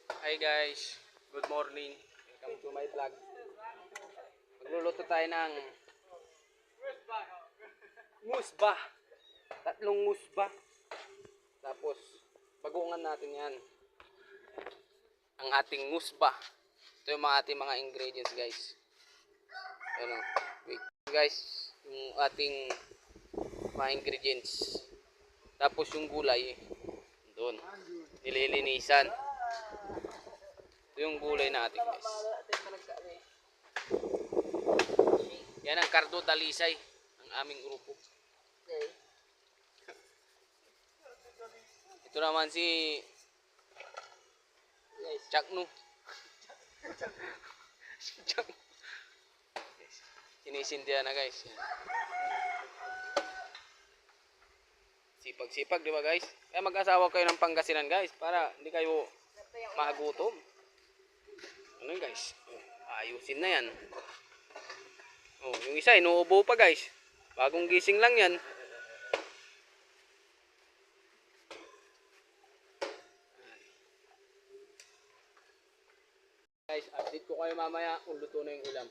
Hi guys, good morning. Welcome to my vlog. Magluluto tayo ng musba. Tatlong musba. Tapos, bagungan natin yan. Ang ating musba. Ito yung mga ating mga ingredients guys. Ano, wait guys, yung ating mga ingredients. Tapos yung gulay, doon. Nililinisan. Ito yung gulay natin guys. Yan ang Cardo Dalisay, ang aming grupo. Ito naman si Chakno. Sinisindihan na guys. Sipag-sipag, di ba guys? Kaya mag-asawa kayo ng Pangasinan guys, para hindi kayo magutom. Ano guys? Ayusin na yan. Oh, yung isa inuubo pa guys. Bagong gising lang yan. Guys, update ko kayo mamaya kung luto na yung ulam.